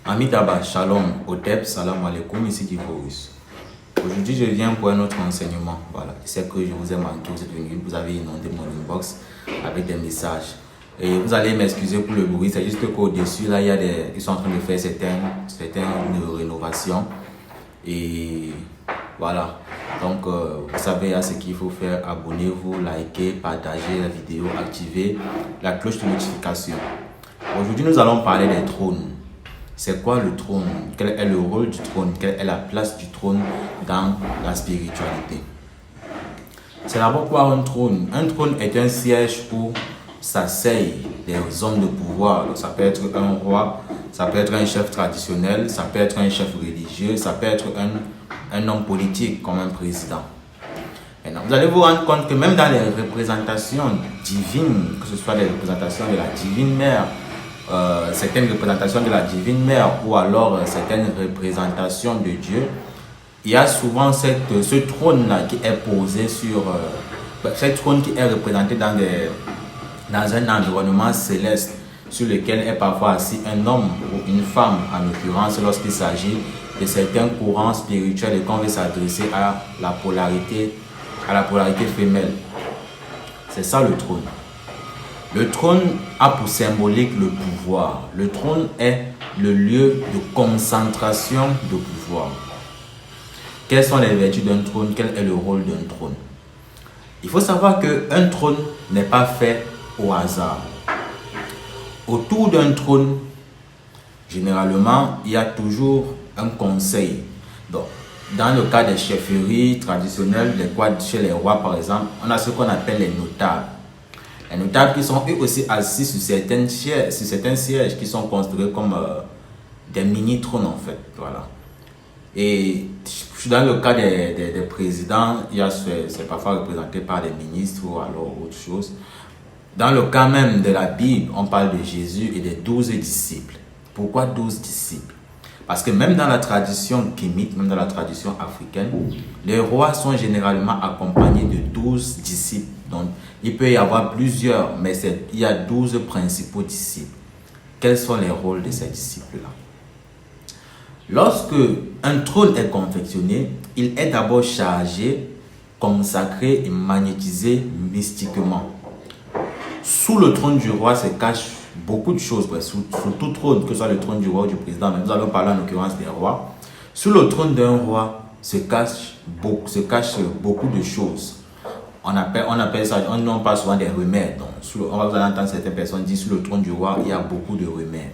Amitabha, Shalom, Otep, Salam Alaikum, ici Divorus. Aujourd'hui, je viens pour un autre enseignement. Voilà, je sais que je vous ai manqué, vous êtes venus, vous avez inondé mon inbox avec des messages. Et vous allez m'excuser pour le bruit, c'est juste qu'au-dessus, là, ils sont en train de faire certaines rénovations. Et voilà. Donc, vous savez à ce qu'il faut faire. Abonnez-vous, likez, partagez la vidéo, activez la cloche de notification. Aujourd'hui, nous allons parler des trônes. C'est quoi le trône? Quel est le rôle du trône? Quelle est la place du trône dans la spiritualité? C'est d'abord quoi un trône? Un trône est un siège où s'asseyent des hommes de pouvoir. Donc, ça peut être un roi, ça peut être un chef traditionnel, ça peut être un chef religieux, ça peut être un homme politique comme un président. Maintenant, vous allez vous rendre compte que même dans les représentations divines, que ce soit les représentations de la divine mère, certaines représentations de la divine mère ou alors certaines représentations de Dieu, il y a souvent ce trône-là qui est posé sur... ce trône qui est représenté dans un environnement céleste sur lequel est parfois assis un homme ou une femme, en l'occurrence lorsqu'il s'agit de certains courants spirituels et qu'on veut s'adresser à la polarité femelle. C'est ça le trône. Le trône a pour symbolique le pouvoir. Le trône est le lieu de concentration de pouvoir. Quelles sont les vertus d'un trône? Quel est le rôle d'un trône? Il faut savoir qu'un trône n'est pas fait au hasard. Autour d'un trône, généralement, il y a toujours un conseil. Donc, dans le cas des chefferies traditionnelles, chez les rois par exemple, on a ce qu'on appelle les notables. Les notables qui sont eux aussi assis sur certains sièges qui sont considérés comme des mini-trônes en fait. Voilà. Et dans le cas des présidents, c'est parfois représenté par des ministres ou alors autre chose. Dans le cas même de la Bible, on parle de Jésus et des 12 disciples. Pourquoi 12 disciples? Parce que même dans la tradition kémite, même dans la tradition africaine, les rois sont généralement accompagnés de 12 disciples. Donc, il peut y avoir plusieurs, mais il y a 12 principaux disciples. Quels sont les rôles de ces disciples-là? Lorsque un trône est confectionné, il est d'abord chargé, consacré et magnétisé mystiquement. Sous le trône du roi se cachent beaucoup de choses, sous tout trône, que ce soit le trône du roi ou du président, mais nous allons parler en l'occurrence des rois. Sous le trône d'un roi se cachent beaucoup de choses. On appelle ça, on parle souvent des remèdes. Donc, vous allez entendre certaines personnes dire sous le trône du roi, il y a beaucoup de remèdes.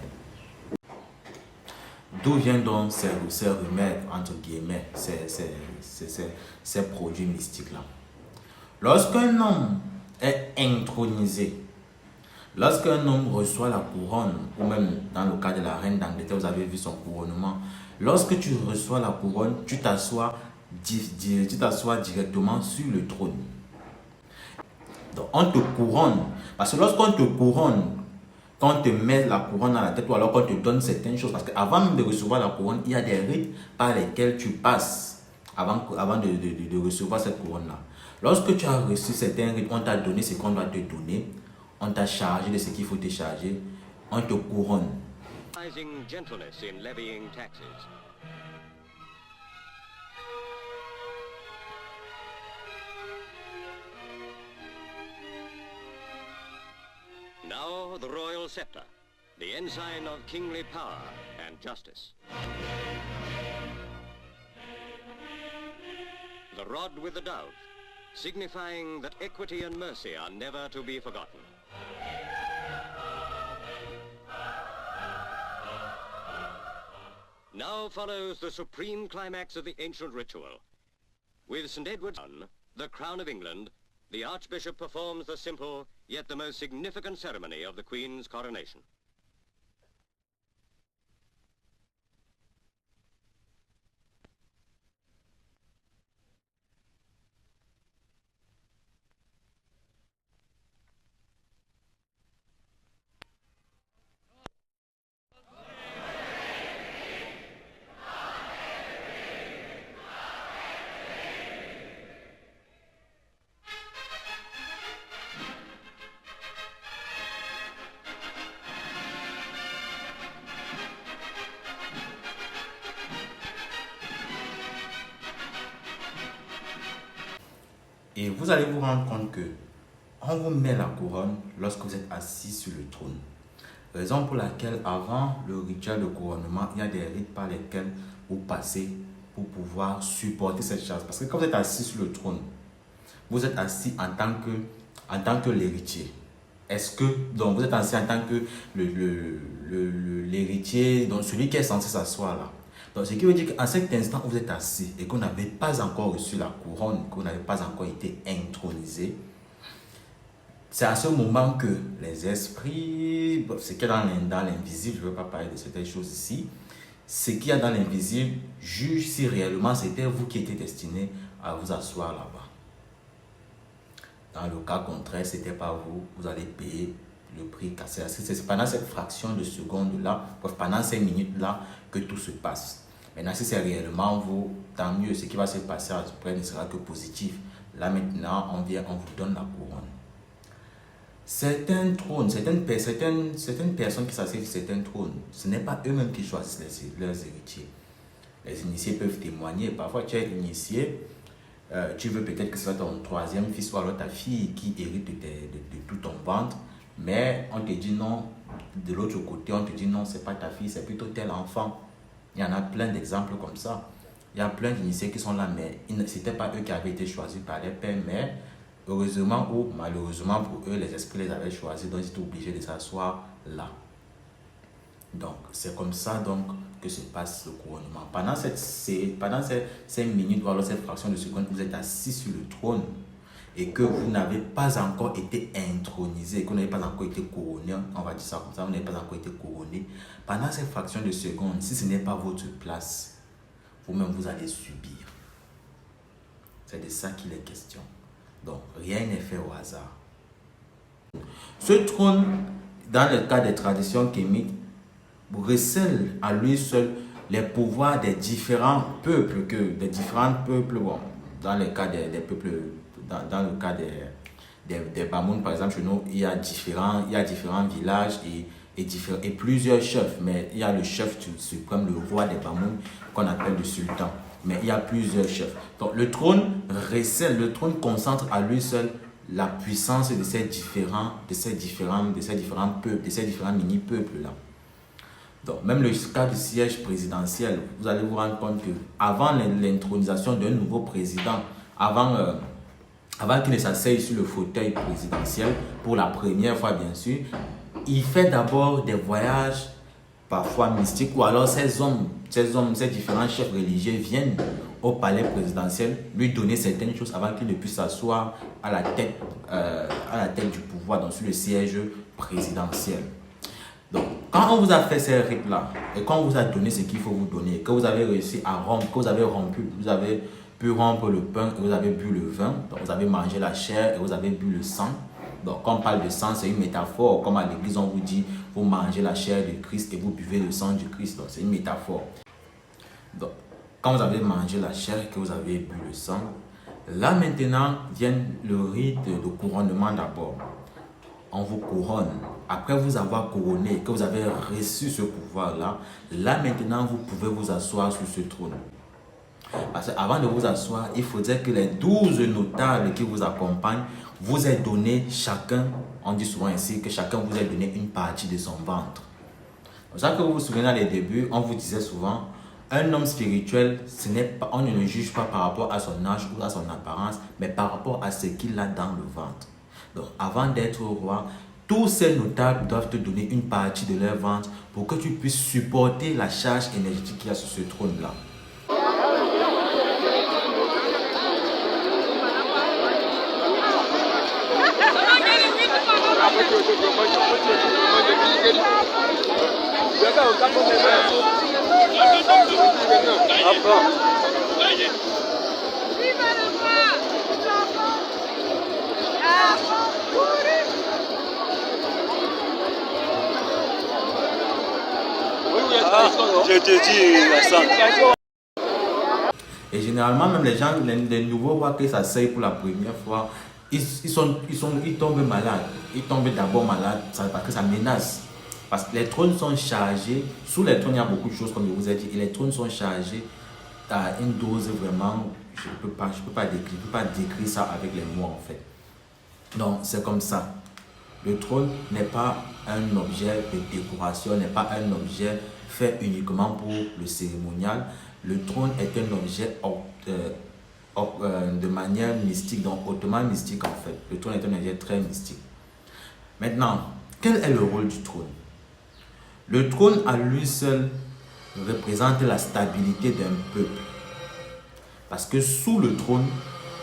D'où viennent donc ces remèdes, entre guillemets, ces produits mystiques-là? Lorsqu'un homme est intronisé, lorsqu'un homme reçoit la couronne, ou même dans le cas de la reine d'Angleterre, vous avez vu son couronnement, lorsque tu reçois la couronne, tu t'assois directement sur le trône. Donc on te couronne, parce que lorsqu'on te couronne, quand on te met la couronne à la tête ou alors quand on te donne certaines choses, parce qu'avant même de recevoir la couronne, il y a des rites par lesquels tu passes avant de recevoir cette couronne-là. Lorsque tu as reçu certains rites, on t'a donné ce qu'on doit te donner, on t'a chargé de ce qu'il faut te charger, on te couronne. Now the royal scepter, the ensign of kingly power and justice. The rod with the dove, signifying that equity and mercy are never to be forgotten. Now follows the supreme climax of the ancient ritual. With St. Edward's son, the Crown of England, the Archbishop performs the simple, yet the most significant ceremony of the Queen's coronation. Et vous allez vous rendre compte que on vous met la couronne lorsque vous êtes assis sur le trône. Raison pour laquelle, avant le rituel de couronnement, il y a des rites par lesquels vous passez pour pouvoir supporter cette charge. Parce que quand vous êtes assis sur le trône, vous êtes assis en tant que l'héritier. Donc vous êtes assis en tant que l'héritier, donc celui qui est censé s'asseoir là. Donc ce qui veut dire qu'à cet instant où vous êtes assis et que vous n'avez pas encore reçu la couronne, que vous n'avez pas encore été intronisé, c'est à ce moment que les esprits, ce qu'il y a dans l'invisible, je ne veux pas parler de certaines choses ici, ce qu'il y a dans l'invisible juge si réellement c'était vous qui étiez destiné à vous asseoir là-bas. Dans le cas contraire, ce n'était pas vous, vous allez payer le prix cassé. C'est pendant cette fraction de seconde-là, pendant ces minutes-là, que tout se passe. Maintenant, si c'est réellement vous, tant mieux. Ce qui va se passer après ne sera que positif. Là maintenant, on vous donne la couronne. Certains trônes, certaines personnes qui s'assiedent sur certains trônes, ce n'est pas eux-mêmes qui choisissent leurs héritiers. Les initiés peuvent témoigner. Parfois, tu es initié, tu veux peut-être que ce soit ton troisième fils ou alors ta fille qui hérite de tout ton ventre, mais on te dit non. De l'autre côté, on te dit non, c'est pas ta fille, c'est plutôt tel enfant. Il y en a plein d'exemples comme ça. Il y a plein d'initiés qui sont là, mais ce n'était pas eux qui avaient été choisis par les pères, mais heureusement ou malheureusement pour eux, les esprits les avaient choisis, donc ils étaient obligés de s'asseoir là. Donc, c'est comme ça donc que se passe le couronnement. Pendant ces minutes, ou alors cette fraction de seconde, vous êtes assis sur le trône et que vous n'avez pas encore été intronisé, que vous n'avez pas encore été couronné, on va dire ça comme ça, vous n'avez pas encore été couronné. Pendant cette fraction de seconde, si ce n'est pas votre place, vous-même vous allez subir. C'est de ça qu'il est question. Donc, rien n'est fait au hasard. Ce trône, dans le cas des traditions kémites, recèle à lui seul les pouvoirs des différents peuples, bon, dans le cas des peuples, dans le cas des Bamoun, par exemple, chez nous, il y a différents villages et plusieurs chefs, mais il y a le chef suprême, le roi des Bamoun, qu'on appelle le sultan. Mais il y a plusieurs chefs. Donc le trône recèle, le trône concentre à lui seul la puissance de ces différents peuples, de ces différents mini-peuples-là. Donc même le cas du siège présidentiel, vous allez vous rendre compte qu'avant l'intronisation d'un nouveau président, avant qu'il ne s'asseye sur le fauteuil présidentiel, pour la première fois bien sûr, il fait d'abord des voyages parfois mystiques, ou alors ces différents chefs religieux viennent au palais présidentiel lui donner certaines choses avant qu'il ne puisse s'asseoir à la tête du pouvoir, donc sur le siège présidentiel. Donc, quand on vous a fait ces rites-là, et quand on vous a donné ce qu'il faut vous donner, que vous avez réussi à rompre, que vous avez pu rompre le pain, et vous avez bu le vin, donc vous avez mangé la chair et vous avez bu le sang. Donc, quand on parle de sang, c'est une métaphore. Comme à l'église, on vous dit, vous mangez la chair du Christ et vous buvez le sang du Christ. Donc, c'est une métaphore. Donc, quand vous avez mangé la chair et que vous avez bu le sang, là maintenant vient le rite de couronnement d'abord. On vous couronne. Après vous avoir couronné, que vous avez reçu ce pouvoir-là, là maintenant vous pouvez vous asseoir sur ce trône. Parce qu'avant de vous asseoir, il faudrait que les 12 notables qui vous accompagnent vous aient donné chacun, on dit souvent ainsi, que chacun vous ait donné une partie de son ventre. C'est ça que vous vous souvenez dans les débuts, on vous disait souvent, un homme spirituel, on ne le juge pas par rapport à son âge ou à son apparence, mais par rapport à ce qu'il a dans le ventre. Donc avant d'être roi, tous ces notables doivent te donner une partie de leur ventre pour que tu puisses supporter la charge énergétique qu'il y a sur ce trône-là. Je te dis, Hassan. Et généralement, même les nouveaux rois qui s'asseyent pour la première fois, ils tombent malades. Ils tombent d'abord malades parce que ça menace. Parce que les trônes sont chargés. Sous les trônes, il y a beaucoup de choses, comme je vous ai dit. Et les trônes sont chargés à une dose vraiment je peux pas décrire ça avec les mots en fait. Donc c'est comme ça. Le trône n'est pas un objet de décoration, n'est pas un objet fait uniquement pour le cérémonial. Le trône est un objet de manière mystique, donc hautement mystique en fait. Le trône est un objet très mystique. Maintenant, quel est le rôle du trône? Le trône à lui seul représente la stabilité d'un peuple. Parce que sous le trône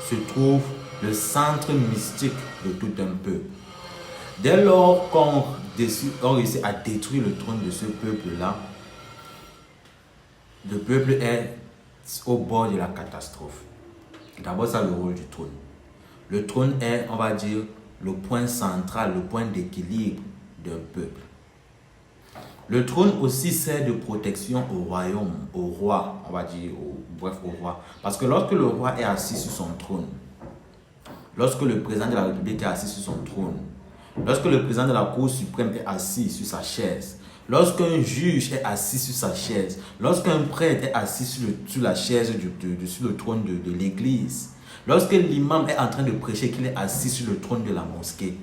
se trouve le centre mystique de tout un peuple. Dès lors qu'on réussit à détruire le trône de ce peuple-là, le peuple est au bord de la catastrophe. D'abord, ça le rôle du trône. Le trône est, on va dire, le point central, le point d'équilibre d'un peuple. Le trône aussi sert de protection au royaume, au roi, on va dire, au roi. Parce que lorsque le roi est assis sur son trône, lorsque le président de la République est assis sur son trône, lorsque le président de la Cour suprême est assis sur sa chaise, lorsqu'un juge est assis sur sa chaise, lorsqu'un prêtre est assis sur la chaise, sur le trône de l'église, lorsque l'imam est en train de prêcher, qu'il est assis sur le trône de la mosquée,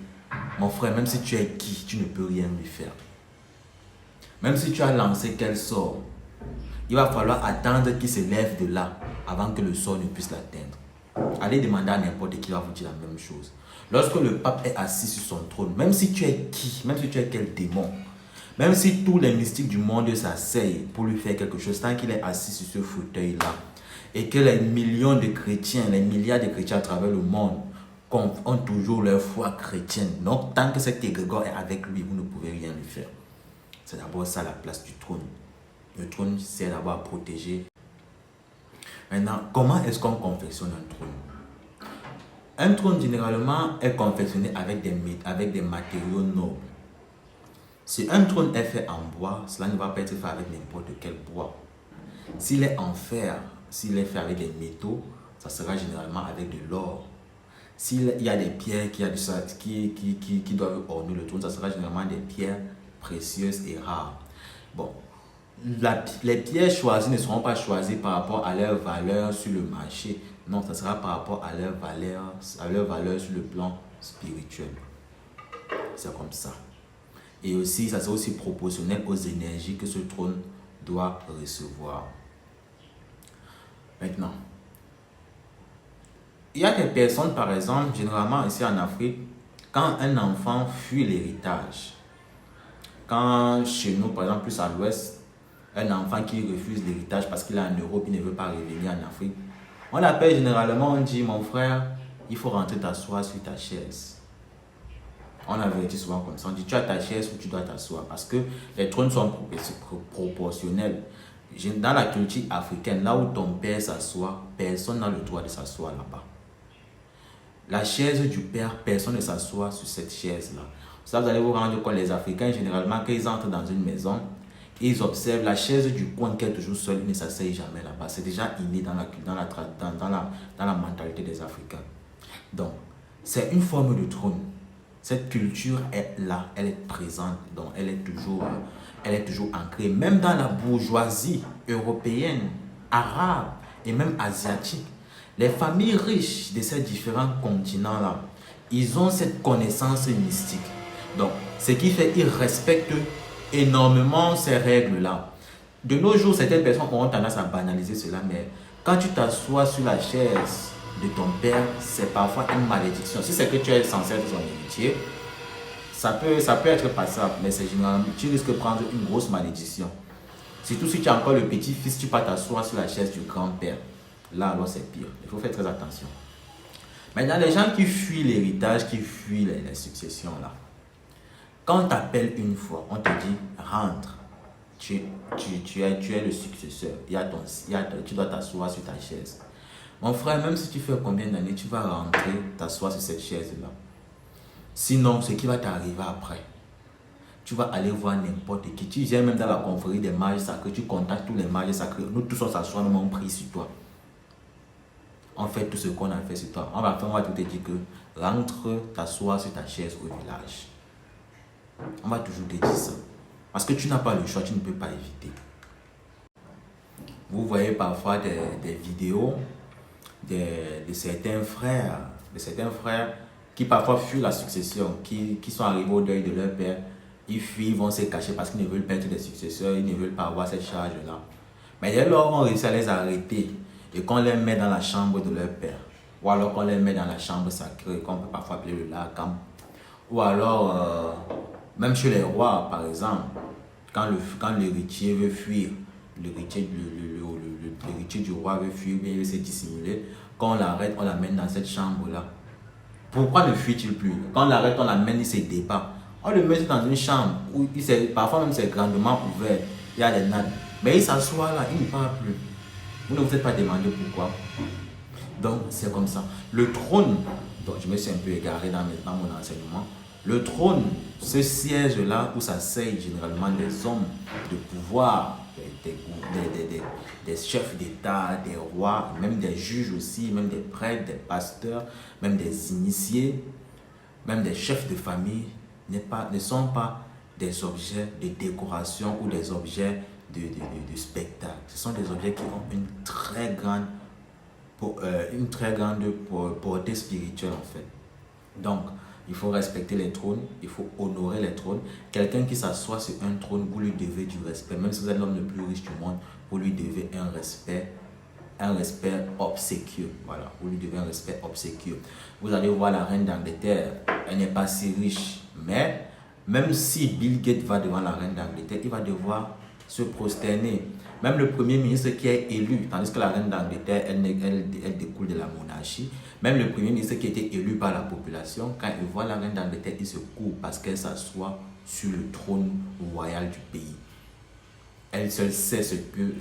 mon frère, même si tu es qui, tu ne peux rien lui faire. Même si tu as lancé quel sort, il va falloir attendre qu'il se lève de là avant que le sort ne puisse l'atteindre. Allez demander à n'importe qui va vous dire la même chose. Lorsque le pape est assis sur son trône, même si tu es qui, même si tu es quel démon, même si tous les mystiques du monde s'asseyent pour lui faire quelque chose, tant qu'il est assis sur ce fauteuil-là, et que les millions de chrétiens, les milliards de chrétiens à travers le monde ont toujours leur foi chrétienne. Donc, tant que cet égrégore est avec lui, vous ne pouvez rien lui faire. C'est d'abord ça la place du trône. Le trône sert d'abord à protéger. Maintenant, comment est-ce qu'on confectionne un trône? Un trône généralement est confectionné avec des matériaux nobles. Si un trône est fait en bois, cela ne va pas être fait avec n'importe quel bois. S'il est en fer, s'il est fait avec des métaux, ça sera généralement avec de l'or. S'il y a des pierres qui doivent orner le trône, ça sera généralement des pierres précieuses et rares. Bon, les pierres choisies ne seront pas choisies par rapport à leur valeur sur le marché. Non, ça sera par rapport à leur valeur sur le plan spirituel. C'est comme ça. Et aussi, ça sera aussi proportionnel aux énergies que ce trône doit recevoir. Maintenant, il y a des personnes, par exemple, généralement ici en Afrique, quand un enfant fuit l'héritage, quand chez nous, par exemple, plus à l'ouest, un enfant qui refuse l'héritage parce qu'il est en Europe, il ne veut pas revenir en Afrique, on l'appelle généralement, on dit, mon frère, il faut rentrer t'asseoir sur ta chaise. On avertit souvent comme ça, on dit, tu as ta chaise où tu dois t'asseoir, parce que les trônes sont proportionnels. Dans la culture africaine, là où ton père s'assoit, personne n'a le droit de s'asseoir là-bas. La chaise du père, personne ne s'assoit sur cette chaise-là. Ça, vous allez vous rendre compte, les Africains, généralement, quand ils entrent dans une maison, ils observent la chaise du coin qui est toujours seule, ils ne s'asseyent jamais là-bas. C'est déjà inné dans la mentalité des Africains. Donc, c'est une forme de trône. Cette culture est là, elle est présente, donc elle est toujours ancrée. Même dans la bourgeoisie européenne, arabe et même asiatique, les familles riches de ces différents continents-là, ils ont cette connaissance mystique. Donc, ce qui fait qu'ils respectent énormément ces règles-là. De nos jours, certaines personnes ont tendance à banaliser cela, mais quand tu t'assois sur la chaise de ton père, c'est parfois une malédiction. Si c'est que tu es censé être son héritier, ça peut être passable, mais c'est généralement, tu risques de prendre une grosse malédiction. Surtout si tu es encore le petit-fils, tu peux t'asseoir sur la chaise du grand-père. Là, alors c'est pire. Il faut faire très attention. Maintenant, les gens qui fuient l'héritage, qui fuient les successions, là, quand on t'appelle une fois, on te dit rentre, tu es le successeur, tu dois t'asseoir sur ta chaise. Mon frère, même si tu fais combien d'années, tu vas rentrer, t'asseoir sur cette chaise-là. Sinon, ce qui va t'arriver après, tu vas aller voir n'importe qui. Tu viens même dans la confrérie des mages sacrés, tu contactes tous les mages sacrés. Nous tous on s'assoit, nous on prie sur toi. On fait tout ce qu'on a fait sur toi. On va tout te dire que rentre t'asseoir sur ta chaise au village. On va toujours te dire ça. Parce que tu n'as pas le choix, tu ne peux pas éviter. Vous voyez parfois des vidéos de certains frères, qui parfois fuient la succession, qui sont arrivés au deuil de leur père. Ils fuient, ils vont se cacher parce qu'ils ne veulent pas être des successeurs, ils ne veulent pas avoir cette charge-là. Mais dès lors qu'on réussit à les arrêter et qu'on les met dans la chambre de leur père, ou alors qu'on les met dans la chambre sacrée, qu'on peut parfois appeler le lacam, ou alors, même chez les rois, par exemple, quand l'héritier veut fuir, l'héritier du roi veut fuir, bien il veut se dissimuler, quand on l'arrête, on l'amène dans cette chambre-là. Pourquoi ne fuit-il plus? Quand on l'arrête, on l'amène, il se débat. On le met dans une chambre où parfois même c'est grandement ouvert, il y a des nattes. Mais il s'assoit là, il ne parle plus. Vous ne vous êtes pas demandé pourquoi. Donc c'est comme ça. Le trône, donc je me suis un peu égaré dans mon enseignement. Le trône, ce siège-là où s'asseyent généralement des hommes de pouvoir, des chefs d'État, des rois, même des juges aussi, même des prêtres, des pasteurs, même des initiés, même des chefs de famille, ne sont pas des objets de décoration ou des objets de spectacle. Ce sont des objets qui ont une très grande portée spirituelle en fait. Donc, il faut respecter les trônes, il faut honorer les trônes. Quelqu'un qui s'assoit sur un trône, vous lui devez du respect. Même si vous êtes l'homme le plus riche du monde, vous lui devez un respect obséquieux. Voilà, vous lui devez un respect obséquieux. Vous allez voir la reine d'Angleterre, elle n'est pas si riche, mais même si Bill Gates va devant la reine d'Angleterre, il va devoir se prosterner. Même le premier ministre qui est élu, tandis que la reine d'Angleterre, elle découle de la monarchie, même le premier ministre qui a été élu par la population, quand il voit la reine d'Angleterre, il se court parce qu'elle s'assoit sur le trône royal du pays. Elle seule sait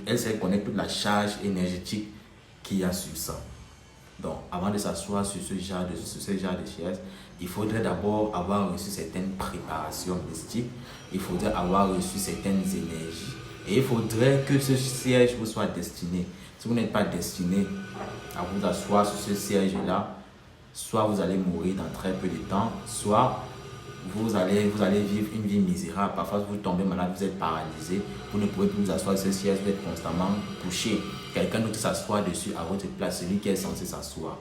elle connaît toute la charge énergétique qu'il y a sur ça. Donc, avant de s'asseoir sur ce genre de chaise, il faudrait d'abord avoir reçu certaines préparations mystiques, il faudrait avoir reçu certaines énergies, et il faudrait que ce siège vous soit destiné. Si vous n'êtes pas destiné à vous asseoir sur ce siège-là, soit vous allez mourir dans très peu de temps, soit vous allez vivre une vie misérable. Parfois, vous tombez malade, vous êtes paralysé, vous ne pouvez plus vous asseoir sur ce siège, vous êtes constamment touché. Quelqu'un d'autre s'assoit dessus à votre place, celui qui est censé s'asseoir.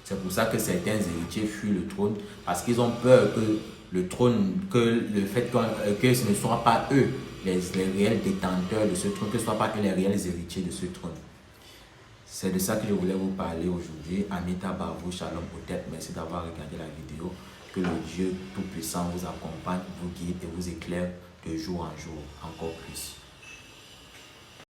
C'est pour ça que certains héritiers fuient le trône, parce qu'ils ont peur que le trône, que ce ne soit pas eux les réels détenteurs de ce trône, que ce ne soient pas eux les réels héritiers de ce trône. C'est de ça que je voulais vous parler aujourd'hui. Amita Bavou, Shalom Hotep, merci d'avoir regardé la vidéo. Que le Dieu Tout-Puissant vous accompagne, vous guide et vous éclaire de jour en jour, encore plus.